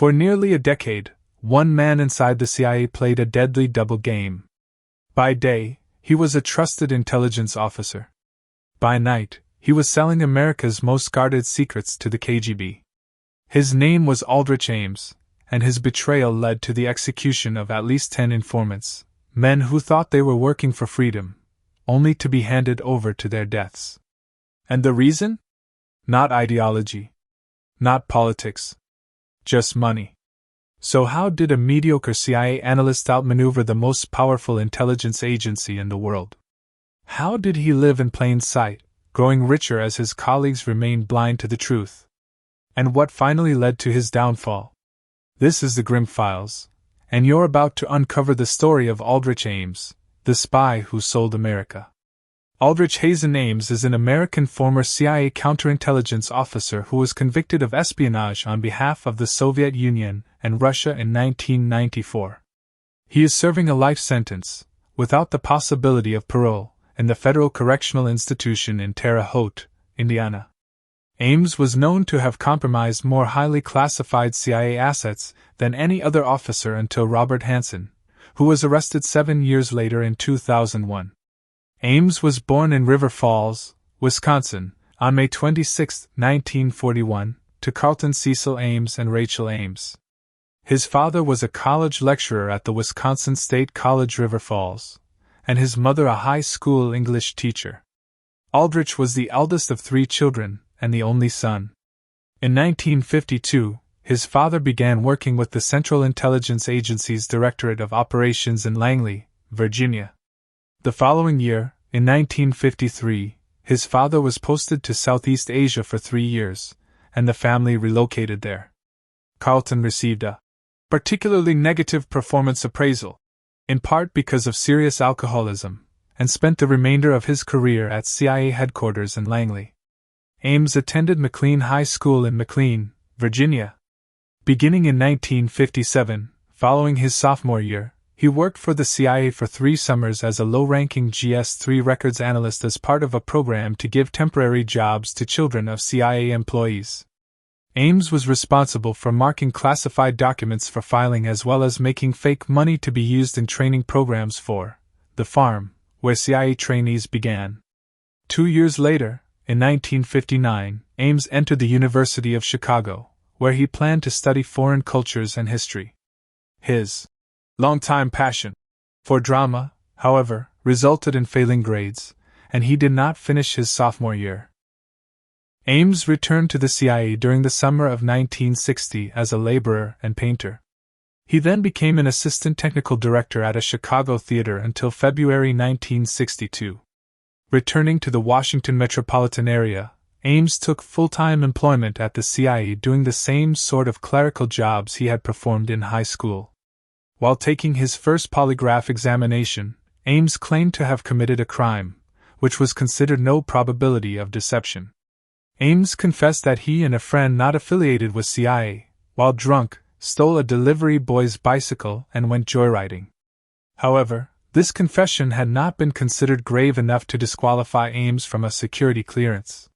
For nearly a decade, one man inside the CIA played a deadly double game. By day, he was a trusted intelligence officer. By night, he was selling America's most guarded secrets to the KGB. His name was Aldrich Ames, and his betrayal led to the execution of at least 10 informants, men who thought they were working for freedom, only to be handed over to their deaths. And the reason? Not ideology. Not politics. Just money. So how did a mediocre CIA analyst outmaneuver the most powerful intelligence agency in the world? How did he live in plain sight, growing richer as his colleagues remained blind to the truth? And what finally led to his downfall? This is the Grim Files, and you're about to uncover the story of Aldrich Ames, the spy who sold America. Aldrich Ames is an American former CIA counterintelligence officer who was convicted of espionage on behalf of the Soviet Union and Russia in 1994. He is serving a life sentence, without the possibility of parole, in the Federal Correctional Institution in Terre Haute, Indiana. Ames was known to have compromised more highly classified CIA assets than any other officer until Robert Hanssen, who was arrested 7 years later in 2001. Ames was born in River Falls, Wisconsin, on May 26, 1941, to Carlton Cecil Ames and Rachel Ames. His father was a college lecturer at the Wisconsin State College River Falls, and his mother a high school English teacher. Aldrich was the eldest of 3 children and the only son. In 1952, his father began working with the Central Intelligence Agency's Directorate of Operations in Langley, Virginia. The following year, in 1953, his father was posted to Southeast Asia for 3 years, and the family relocated there. Carlton received a particularly negative performance appraisal, in part because of serious alcoholism, and spent the remainder of his career at CIA headquarters in Langley. Ames attended McLean High School in McLean, Virginia. Beginning in 1957, following his sophomore year, he worked for the CIA for 3 summers as a low-ranking GS-3 records analyst as part of a program to give temporary jobs to children of CIA employees. Ames was responsible for marking classified documents for filing as well as making fake money to be used in training programs for the farm, where CIA trainees began. 2 years later, in 1959, Ames entered the University of Chicago, where he planned to study foreign cultures and history. His longtime passion for drama, however, resulted in failing grades, and he did not finish his sophomore year. Ames returned to the CIA during the summer of 1960 as a laborer and painter. He then became an assistant technical director at a Chicago theater until February 1962. Returning to the Washington metropolitan area, Ames took full-time employment at the CIA doing the same sort of clerical jobs he had performed in high school. While taking his first polygraph examination, Ames claimed to have committed a crime, which was considered no probability of deception. Ames confessed that he and a friend not affiliated with CIA, while drunk, stole a delivery boy's bicycle and went joyriding. However, this confession had not been considered grave enough to disqualify Ames from a security clearance.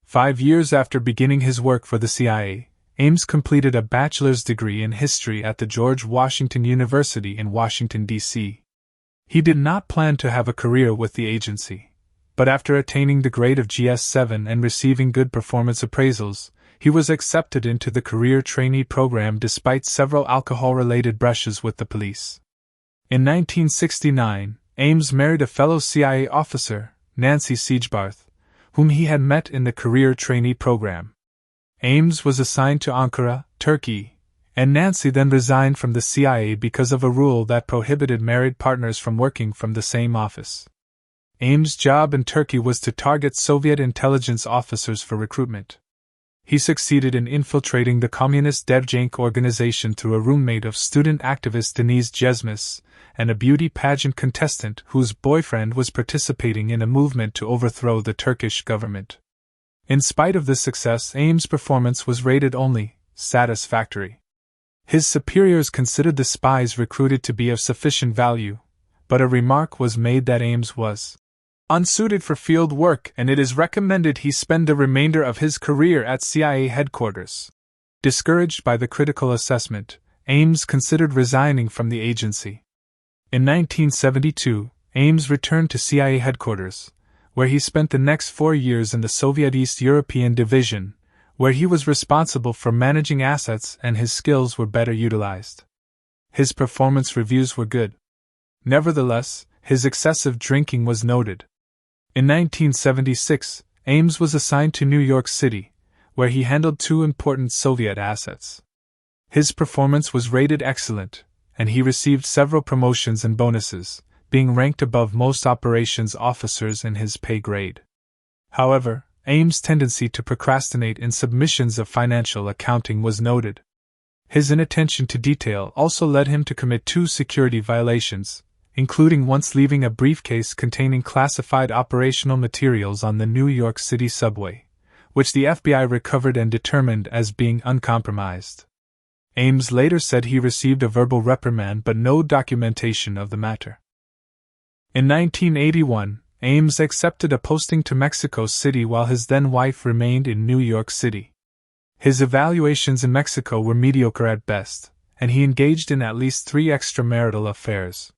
5 years after beginning his work for the CIA, Ames completed a bachelor's degree in history at the George Washington University in Washington, D.C. He did not plan to have a career with the agency, but after attaining the grade of GS-7 and receiving good performance appraisals, he was accepted into the career trainee program despite several alcohol-related brushes with the police. In 1969, Ames married a fellow CIA officer, Nancy Siegebarth, whom he had met in the career trainee program. Ames was assigned to Ankara, Turkey, and Nancy then resigned from the CIA because of a rule that prohibited married partners from working from the same office. Ames' job in Turkey was to target Soviet intelligence officers for recruitment. He succeeded in infiltrating the communist Devjank organization through a roommate of student activist Denise Jesmis, and a beauty pageant contestant whose boyfriend was participating in a movement to overthrow the Turkish government. In spite of this success, Ames' performance was rated only satisfactory. His superiors considered the spies recruited to be of sufficient value, but a remark was made that Ames was unsuited for field work and it is recommended he spend the remainder of his career at CIA headquarters. Discouraged by the critical assessment, Ames considered resigning from the agency. In 1972, Ames returned to CIA headquarters, where he spent the next 4 years in the Soviet East European Division, where he was responsible for managing assets and his skills were better utilized. His performance reviews were good. Nevertheless, his excessive drinking was noted. In 1976, Ames was assigned to New York City, where he handled 2 important Soviet assets. His performance was rated excellent, and he received several promotions and bonuses, being ranked above most operations officers in his pay grade. However, Ames' tendency to procrastinate in submissions of financial accounting was noted. His inattention to detail also led him to commit 2 security violations, including once leaving a briefcase containing classified operational materials on the New York City subway, which the FBI recovered and determined as being uncompromised. Ames later said he received a verbal reprimand but no documentation of the matter. In 1981, Ames accepted a posting to Mexico City while his then-wife remained in New York City. His evaluations in Mexico were mediocre at best, and he engaged in at least 3 extramarital affairs.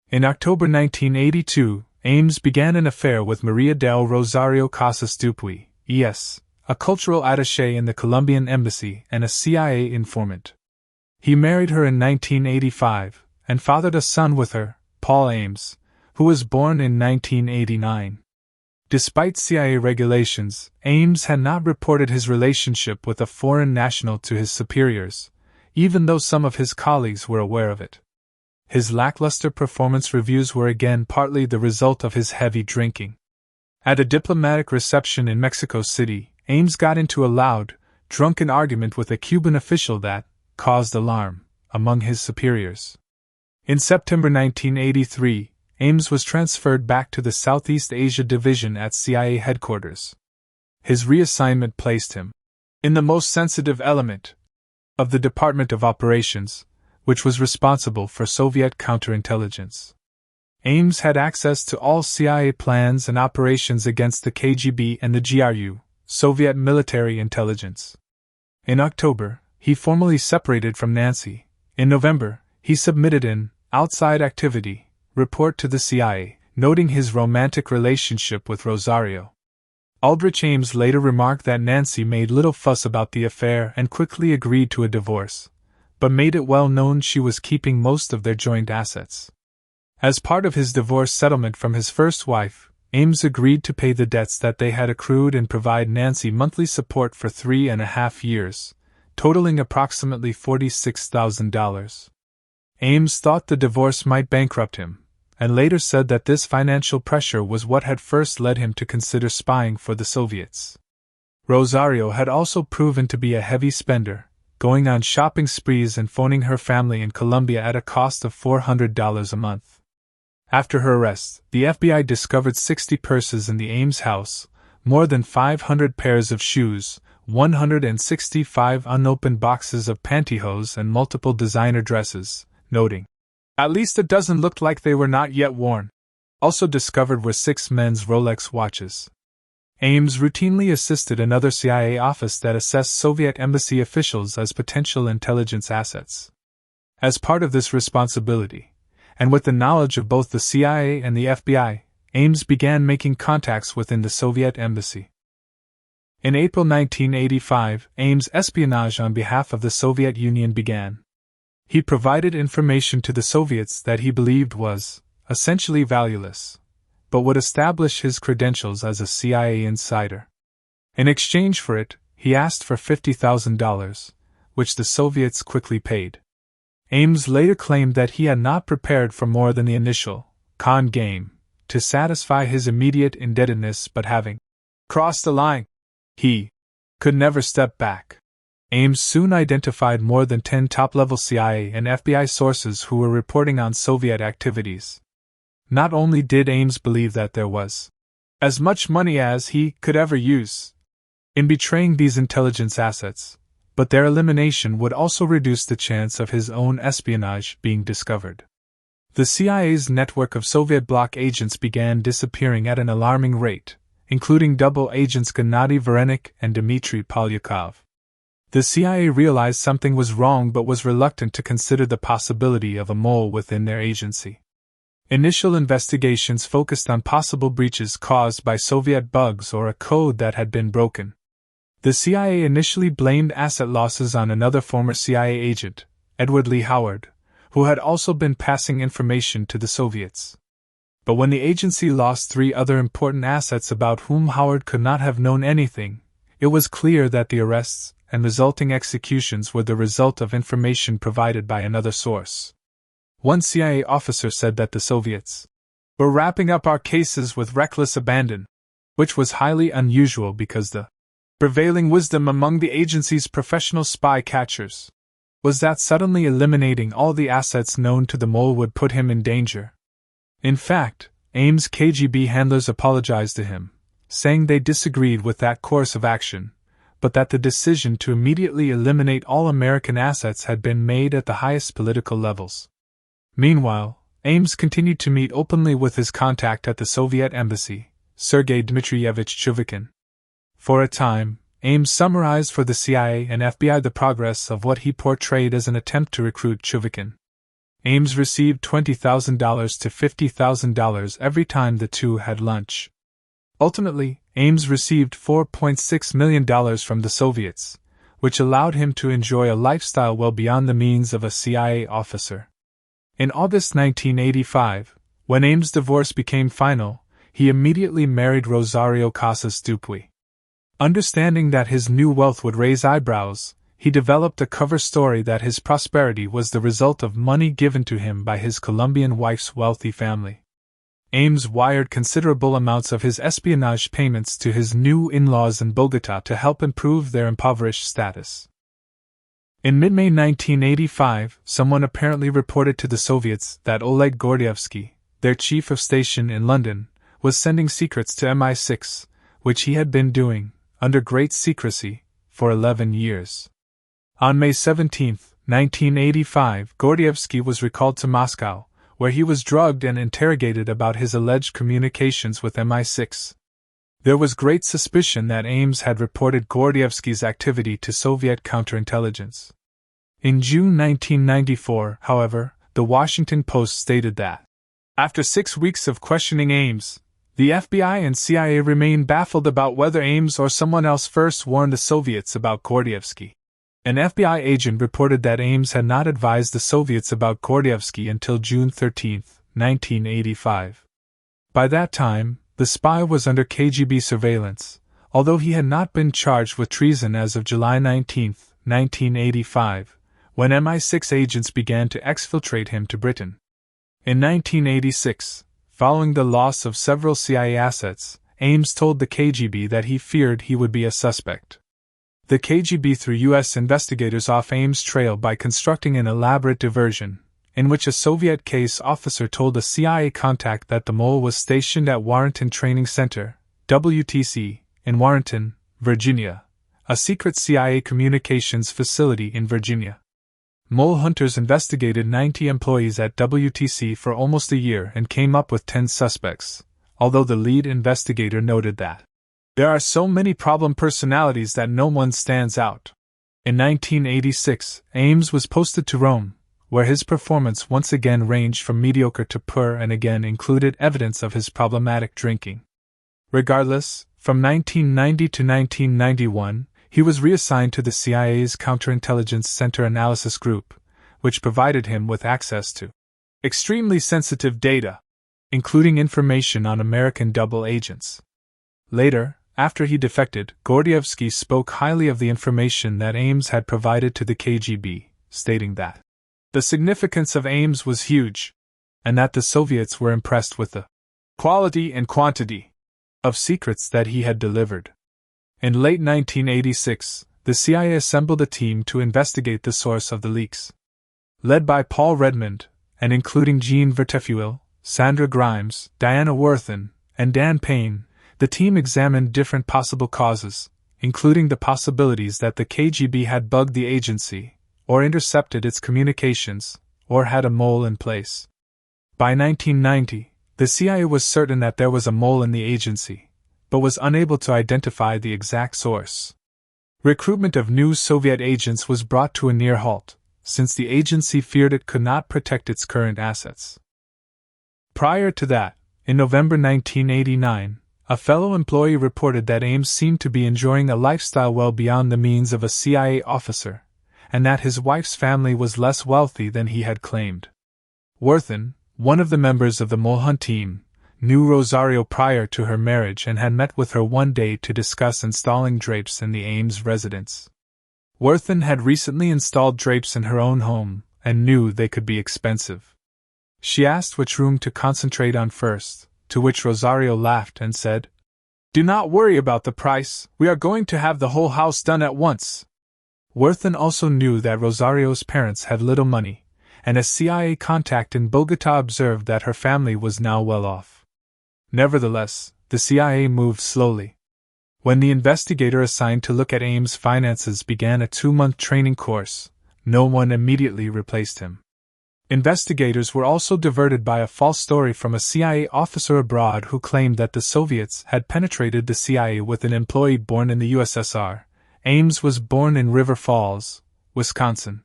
In October 1982, Ames began an affair with Maria del Rosario Casas Dupuy, E.S., a cultural attaché in the Colombian embassy and a CIA informant. He married her in 1985 and fathered a son with her, Paul Ames, who was born in 1989. Despite CIA regulations, Ames had not reported his relationship with a foreign national to his superiors, even though some of his colleagues were aware of it. His lackluster performance reviews were again partly the result of his heavy drinking. At a diplomatic reception in Mexico City, Ames got into a loud, drunken argument with a Cuban official that caused alarm among his superiors. In September 1983, Ames was transferred back to the Southeast Asia Division at CIA headquarters. His reassignment placed him in the most sensitive element of the Department of Operations, which was responsible for Soviet counterintelligence. Ames had access to all CIA plans and operations against the KGB and the GRU, Soviet military intelligence. In October, he formally separated from Nancy. In November, he submitted an outside activity report to the CIA, noting his romantic relationship with Rosario. Aldrich Ames later remarked that Nancy made little fuss about the affair and quickly agreed to a divorce, but made it well known she was keeping most of their joint assets. As part of his divorce settlement from his first wife, Ames agreed to pay the debts that they had accrued and provide Nancy monthly support for 3.5 years, totaling approximately $46,000. Ames thought the divorce might bankrupt him, and later said that this financial pressure was what had first led him to consider spying for the Soviets. Rosario had also proven to be a heavy spender, going on shopping sprees and phoning her family in Colombia at a cost of $400 a month. After her arrest, the FBI discovered 60 purses in the Ames house, more than 500 pairs of shoes, 165 unopened boxes of pantyhose and multiple designer dresses, noting, "At least a dozen looked like they were not yet worn." Also discovered were 6 men's Rolex watches. Ames routinely assisted another CIA office that assessed Soviet embassy officials as potential intelligence assets. As part of this responsibility, and with the knowledge of both the CIA and the FBI, Ames began making contacts within the Soviet embassy. In April 1985, Ames' espionage on behalf of the Soviet Union began. He provided information to the Soviets that he believed was essentially valueless, but would establish his credentials as a CIA insider. In exchange for it, he asked for $50,000, which the Soviets quickly paid. Ames later claimed that he had not prepared for more than the initial con game to satisfy his immediate indebtedness, but having crossed the line, he could never step back. Ames soon identified more than 10 top-level CIA and FBI sources who were reporting on Soviet activities. Not only did Ames believe that there was as much money as he could ever use in betraying these intelligence assets, but their elimination would also reduce the chance of his own espionage being discovered. The CIA's network of Soviet bloc agents began disappearing at an alarming rate, including double agents Gennady Varenik and Dmitry Polyakov. The CIA realized something was wrong but was reluctant to consider the possibility of a mole within their agency. Initial investigations focused on possible breaches caused by Soviet bugs or a code that had been broken. The CIA initially blamed asset losses on another former CIA agent, Edward Lee Howard, who had also been passing information to the Soviets. But when the agency lost 3 other important assets about whom Howard could not have known anything, it was clear that the arrests and resulting executions were the result of information provided by another source. One CIA officer said that the Soviets were wrapping up our cases with reckless abandon, which was highly unusual because the prevailing wisdom among the agency's professional spy catchers was that suddenly eliminating all the assets known to the mole would put him in danger. In fact, Ames' KGB handlers apologized to him, saying they disagreed with that course of action, but that the decision to immediately eliminate all American assets had been made at the highest political levels. Meanwhile, Ames continued to meet openly with his contact at the Soviet embassy, Sergei Dmitrievich Chuvakin. For a time, Ames summarized for the CIA and FBI the progress of what he portrayed as an attempt to recruit Chuvakin. Ames received $20,000 to $50,000 every time the two had lunch. Ultimately, Ames received $4.6 million from the Soviets, which allowed him to enjoy a lifestyle well beyond the means of a CIA officer. In August 1985, when Ames' divorce became final, he immediately married Rosario Casas Dupuy. Understanding that his new wealth would raise eyebrows, he developed a cover story that his prosperity was the result of money given to him by his Colombian wife's wealthy family. Ames wired considerable amounts of his espionage payments to his new in-laws in Bogotá to help improve their impoverished status. In mid-May 1985, someone apparently reported to the Soviets that Oleg Gordievsky, their chief of station in London, was sending secrets to MI6, which he had been doing, under great secrecy, for 11 years. On May 17, 1985, Gordievsky was recalled to Moscow, where he was drugged and interrogated about his alleged communications with MI6. There was great suspicion that Ames had reported Gordievsky's activity to Soviet counterintelligence. In June 1994, however, the Washington Post stated that, after 6 weeks of questioning Ames, the FBI and CIA remain baffled about whether Ames or someone else first warned the Soviets about Gordievsky. An FBI agent reported that Ames had not advised the Soviets about Gordievsky until June 13, 1985. By that time, the spy was under KGB surveillance, although he had not been charged with treason as of July 19, 1985, when MI6 agents began to exfiltrate him to Britain. In 1986, following the loss of several CIA assets, Ames told the KGB that he feared he would be a suspect. The KGB threw U.S. investigators off Ames' trail by constructing an elaborate diversion, in which a Soviet case officer told a CIA contact that the mole was stationed at Warrenton Training Center, WTC, in Warrenton, Virginia, a secret CIA communications facility in Virginia. Mole hunters investigated 90 employees at WTC for almost a year and came up with 10 suspects, although the lead investigator noted that there are so many problem personalities that no one stands out. In 1986, Ames was posted to Rome, where his performance once again ranged from mediocre to poor and again included evidence of his problematic drinking. Regardless, from 1990 to 1991, he was reassigned to the CIA's Counterintelligence Center Analysis Group, which provided him with access to extremely sensitive data, including information on American double agents. Later, after he defected, Gordievsky spoke highly of the information that Ames had provided to the KGB, stating that the significance of Ames was huge, and that the Soviets were impressed with the quality and quantity of secrets that he had delivered. In late 1986, the CIA assembled a team to investigate the source of the leaks. Led by Paul Redmond, and including Jean Vertefuel, Sandra Grimes, Diana Worthen, and Dan Payne, the team examined different possible causes, including the possibilities that the KGB had bugged the agency, or intercepted its communications, or had a mole in place. By 1990, the CIA was certain that there was a mole in the agency, but was unable to identify the exact source. Recruitment of new Soviet agents was brought to a near halt, since the agency feared it could not protect its current assets. Prior to that, in November 1989, a fellow employee reported that Ames seemed to be enjoying a lifestyle well beyond the means of a CIA officer, and that his wife's family was less wealthy than he had claimed. Worthen, one of the members of the mole hunt team, knew Rosario prior to her marriage and had met with her one day to discuss installing drapes in the Ames residence. Worthen had recently installed drapes in her own home and knew they could be expensive. She asked which room to concentrate on first, to which Rosario laughed and said, "Do not worry about the price, we are going to have the whole house done at once." Worthen also knew that Rosario's parents had little money, and a CIA contact in Bogota observed that her family was now well off. Nevertheless, the CIA moved slowly. When the investigator assigned to look at Ames' finances began a 2-month training course, no one immediately replaced him. Investigators were also diverted by a false story from a CIA officer abroad who claimed that the Soviets had penetrated the CIA with an employee born in the USSR. Ames was born in River Falls, Wisconsin.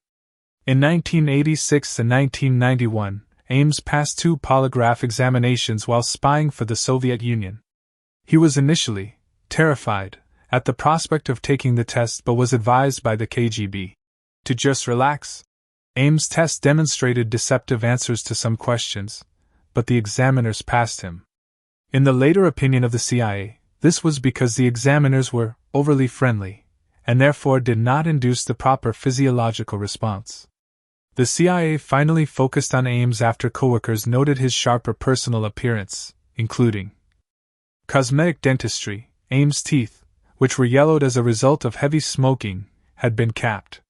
In 1986 and 1991, Ames passed 2 polygraph examinations while spying for the Soviet Union. He was initially terrified at the prospect of taking the test but was advised by the KGB to just relax. Ames' test demonstrated deceptive answers to some questions, but the examiners passed him. In the later opinion of the CIA, this was because the examiners were overly friendly, and therefore did not induce the proper physiological response. The CIA finally focused on Ames after coworkers noted his sharper personal appearance, including cosmetic dentistry. Ames' teeth, which were yellowed as a result of heavy smoking, had been capped.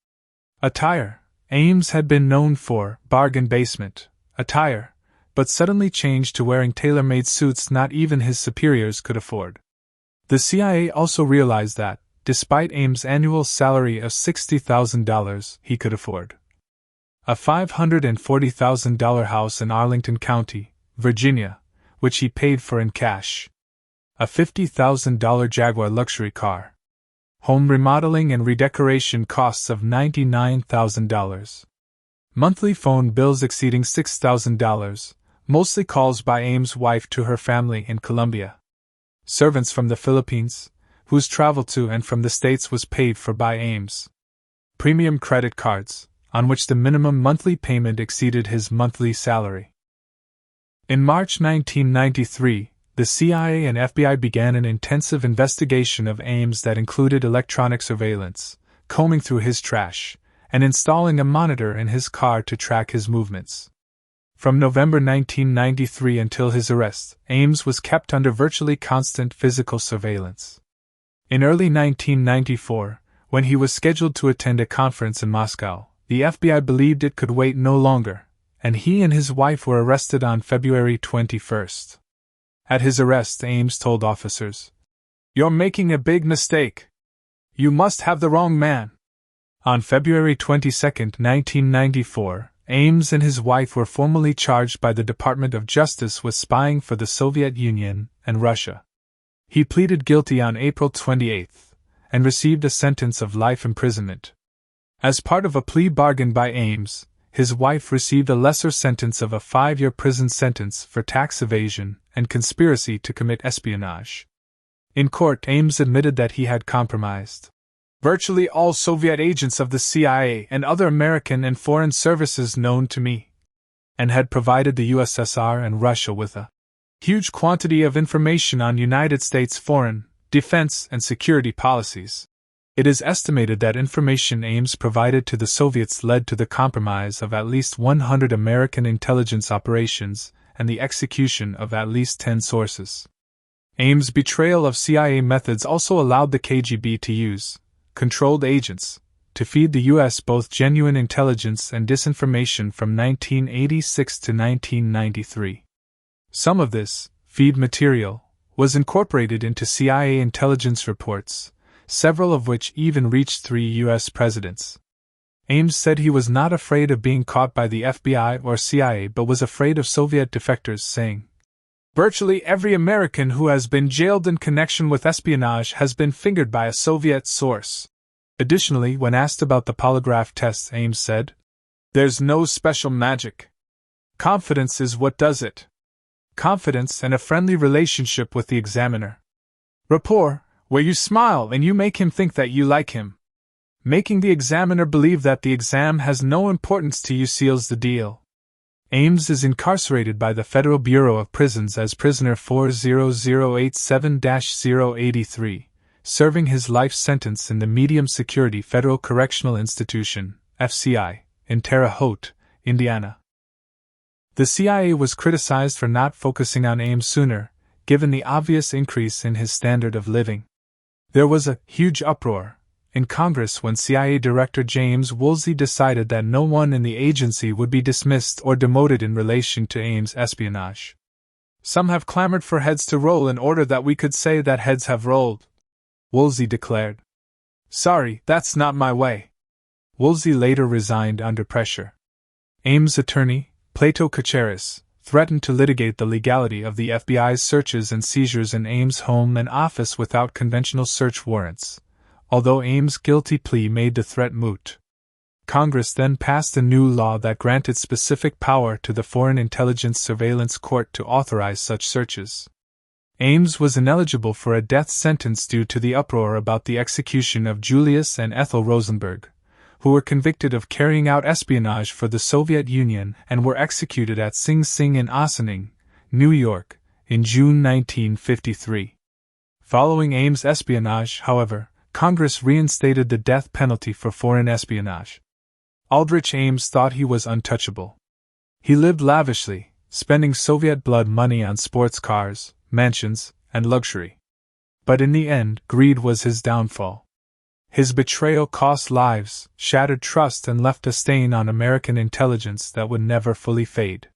Attire. Ames had been known for bargain basement attire, but suddenly changed to wearing tailor-made suits not even his superiors could afford. The CIA also realized that, despite Ames' annual salary of $60,000, he could afford a $540,000 house in Arlington County, Virginia, which he paid for in cash, a $50,000 Jaguar luxury car, home remodeling and redecoration costs of $99,000, monthly phone bills exceeding $6,000, mostly calls by Ames' wife to her family in Colombia, servants from the Philippines, whose travel to and from the States was paid for by Ames, premium credit cards, on which the minimum monthly payment exceeded his monthly salary. In March 1993, the CIA and FBI began an intensive investigation of Ames that included electronic surveillance, combing through his trash, and installing a monitor in his car to track his movements. From November 1993 until his arrest, Ames was kept under virtually constant physical surveillance. In early 1994, when he was scheduled to attend a conference in Moscow, the FBI believed it could wait no longer, and he and his wife were arrested on February 21. At his arrest, Ames told officers, "You're making a big mistake. You must have the wrong man." On February 22, 1994, Ames and his wife were formally charged by the Department of Justice with spying for the Soviet Union and Russia. He pleaded guilty on April 28 and received a sentence of life imprisonment. As part of a plea bargain by Ames, his wife received a lesser sentence of a 5-year prison sentence for tax evasion and conspiracy to commit espionage. In court, Ames admitted that he had compromised virtually all Soviet agents of the CIA and other American and foreign services known to me, and had provided the USSR and Russia with a huge quantity of information on United States foreign, defense, and security policies. It is estimated that information Ames provided to the Soviets led to the compromise of at least 100 American intelligence operations and the execution of at least 10 sources. Ames' betrayal of CIA methods also allowed the KGB to use controlled agents to feed the U.S. both genuine intelligence and disinformation from 1986 to 1993. Some of this feed material was incorporated into CIA intelligence reports, several of which even reached 3 U.S. presidents. Ames said he was not afraid of being caught by the FBI or CIA but was afraid of Soviet defectors, saying, "Virtually every American who has been jailed in connection with espionage has been fingered by a Soviet source." Additionally, when asked about the polygraph tests, Ames said, "There's no special magic. Confidence is what does it. Confidence and a friendly relationship with the examiner. Rapport, where you smile and you make him think that you like him. Making the examiner believe that the exam has no importance to you seals the deal." Ames is incarcerated by the Federal Bureau of Prisons as prisoner 40087-083, serving his life sentence in the Medium Security Federal Correctional Institution, FCI, in Terre Haute, Indiana. The CIA was criticized for not focusing on Ames sooner, given the obvious increase in his standard of living. There was a huge uproar in Congress when CIA Director James Woolsey decided that no one in the agency would be dismissed or demoted in relation to Ames' espionage. "Some have clamored for heads to roll in order that we could say that heads have rolled," Woolsey declared. "Sorry, that's not my way." Woolsey later resigned under pressure. Ames' attorney, Plato Kacharis, threatened to litigate the legality of the FBI's searches and seizures in Ames' home and office without conventional search warrants, although Ames' guilty plea made the threat moot. Congress then passed a new law that granted specific power to the Foreign Intelligence Surveillance Court to authorize such searches. Ames was ineligible for a death sentence due to the uproar about the execution of Julius and Ethel Rosenberg, who were convicted of carrying out espionage for the Soviet Union and were executed at Sing Sing in Ossining, New York, in June 1953. Following Ames' espionage, however, Congress reinstated the death penalty for foreign espionage. Aldrich Ames thought he was untouchable. He lived lavishly, spending Soviet blood money on sports cars, mansions, and luxury. But in the end, greed was his downfall. His betrayal cost lives, shattered trust, and left a stain on American intelligence that would never fully fade.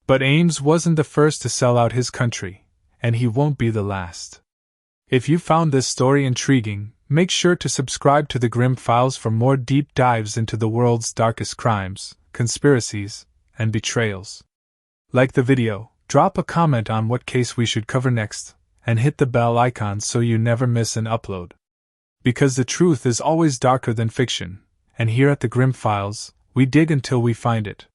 But Ames wasn't the first to sell out his country, and he won't be the last. If you found this story intriguing, make sure to subscribe to the Grim Files for more deep dives into the world's darkest crimes, conspiracies, and betrayals. Like the video, drop a comment on what case we should cover next, and hit the bell icon so you never miss an upload. Because the truth is always darker than fiction, and here at the Grim Files, we dig until we find it.